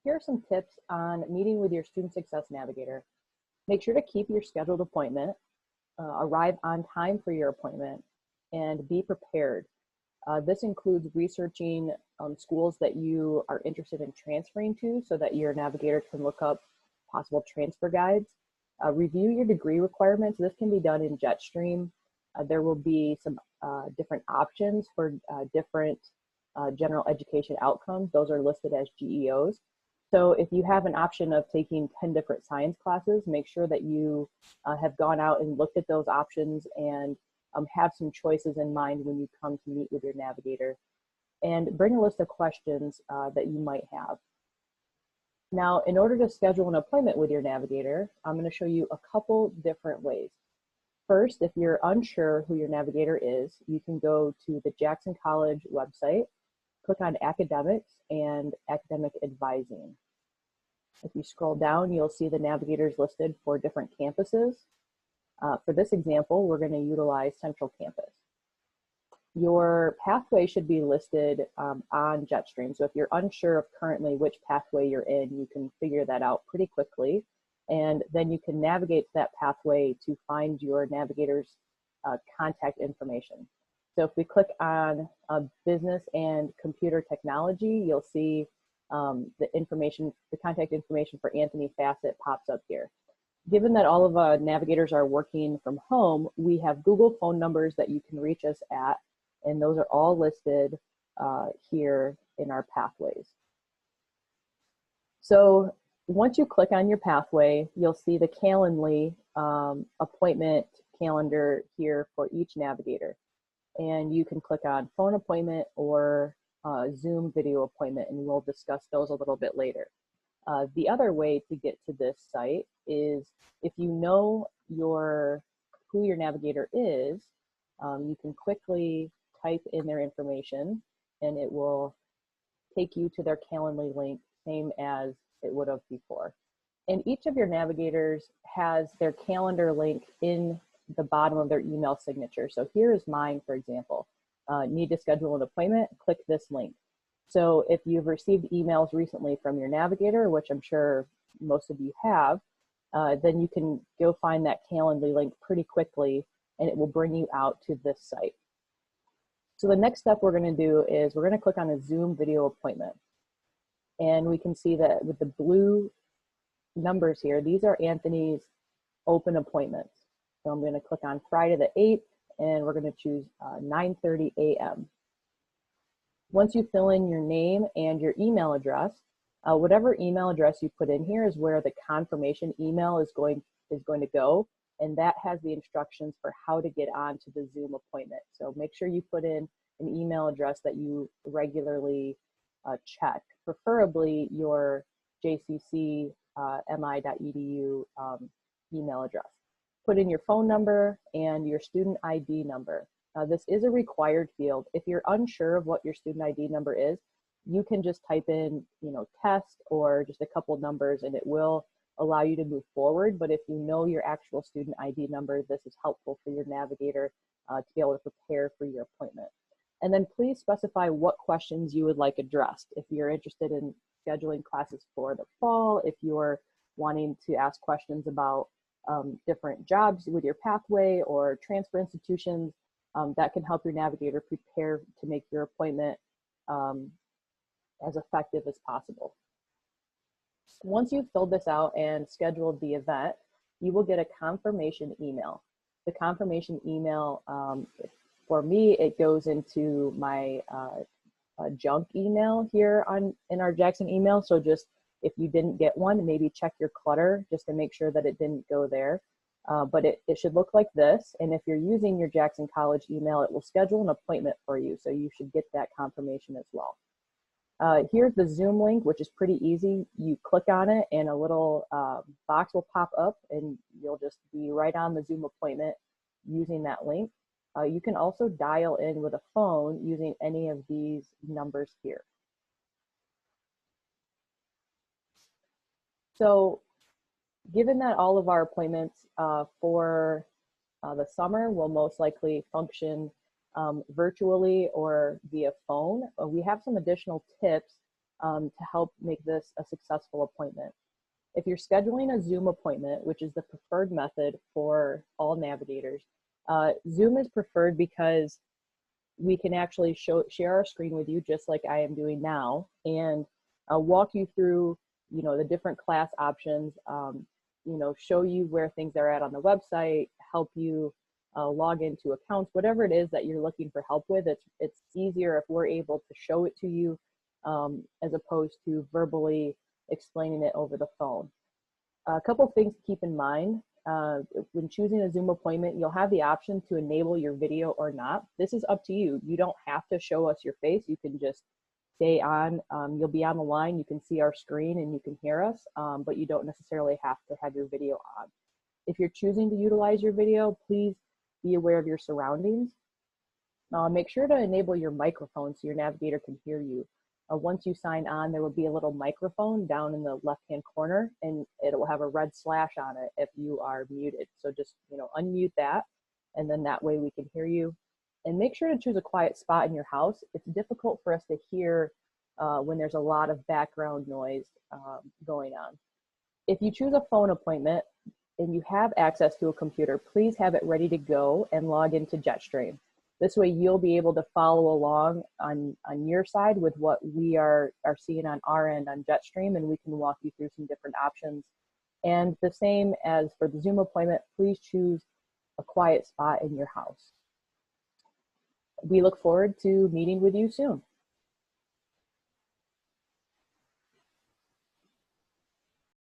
Here are some tips on meeting with your Student Success Navigator. Make sure to keep your scheduled appointment, arrive on time for your appointment, and be prepared. This includes researching schools that you are interested in transferring to so that your navigator can look up possible transfer guides. Review your degree requirements. This can be done in Jetstream. There will be some different options for different general education outcomes. Those are listed as GEOs. So if you have an option of taking 10 different science classes, make sure that you have gone out and looked at those options and have some choices in mind when you come to meet with your navigator. And bring a list of questions that you might have. Now, in order to schedule an appointment with your navigator, I'm going to show you a couple different ways. First, if you're unsure who your navigator is, you can go to the Jackson College website, click on Academics and Academic Advising. If you scroll down, you'll see the navigators listed for different campuses. For this example, we're going to utilize Central Campus. Your pathway should be listed on Jetstream. So if you're unsure of currently which pathway you're in, you can figure that out pretty quickly. And then you can navigate that pathway to find your navigator's contact information. So if we click on business and computer technology, you'll see the contact information for Anthony Fassett pops up here. Given that all of our navigators are working from home, we have Google phone numbers that you can reach us at, and those are all listed here in our pathways. So once you click on your pathway, you'll see the Calendly appointment calendar here for each navigator. And you can click on phone appointment or Zoom video appointment, and we'll discuss those a little bit later. The other way to get to this site is if you know who your navigator is, you can quickly type in their information and it will take you to their Calendly link, same as it would have before. And each of your navigators has their calendar link in the bottom of their email signature. So here is mine, for example. Need to schedule an appointment? Click this link. So if you've received emails recently from your navigator, which I'm sure most of you have, then you can go find that Calendly link pretty quickly and it will bring you out to this site. So the next step we're going to do is we're going to click on a Zoom video appointment. And we can see that with the blue numbers here, these are Anthony's open appointments. So I'm going to click on Friday the 8th and we're going to choose 9:30 a.m. Once you fill in your name and your email address, whatever email address you put in here is where the confirmation email is going to go, and that has the instructions for how to get on to the Zoom appointment. So make sure you put in an email address that you regularly check, preferably your jcc mi.edu email address. Put in your phone number and your student ID number. This is a required field. If you're unsure of what your student ID number is, you can just type in, test or just a couple numbers and it will allow you to move forward. But if you know your actual student ID number, this is helpful for your navigator to be able to prepare for your appointment. And then please specify what questions you would like addressed. If you're interested in scheduling classes for the fall, if you're wanting to ask questions about different jobs with your pathway or transfer institutions, that can help your navigator prepare to make your appointment as effective as possible. Once you've filled this out and scheduled the event, you will get a confirmation email. The confirmation email, for me, it goes into my junk email here in our Jackson email. So just if you didn't get one, maybe check your clutter just to make sure that it didn't go there. But it should look like this. And if you're using your Jackson College email, it will schedule an appointment for you. So you should get that confirmation as well. Here's the Zoom link, which is pretty easy. You click on it and a little box will pop up and you'll just be right on the Zoom appointment using that link. You can also dial in with a phone using any of these numbers here. So given that all of our appointments for the summer will most likely function virtually or via phone, we have some additional tips to help make this a successful appointment. If you're scheduling a Zoom appointment, which is the preferred method for all navigators, Zoom is preferred because we can actually share our screen with you just like I am doing now, and walk you through, the different class options, show you where things are at on the website, help you log into accounts, whatever it is that you're looking for help with. It's easier if we're able to show it to you as opposed to verbally explaining it over the phone. A couple of things to keep in mind. When choosing a Zoom appointment, you'll have the option to enable your video or not. This is up to you. You don't have to show us your face. You can just stay on. You'll be on the line. You can see our screen and you can hear us, but you don't necessarily have to have your video on. If you're choosing to utilize your video, please be aware of your surroundings. Make sure to enable your microphone so your navigator can hear you. Once you sign on, there will be a little microphone down in the left-hand corner, and it will have a red slash on it if you are muted. So just, unmute that, and then that way we can hear you. And make sure to choose a quiet spot in your house. It's difficult for us to hear when there's a lot of background noise going on. If you choose a phone appointment and you have access to a computer, please have it ready to go and log into Jetstream. This way you'll be able to follow along on your side with what we are seeing on our end on Jetstream, and we can walk you through some different options. And the same as for the Zoom appointment, please choose a quiet spot in your house. We look forward to meeting with you soon.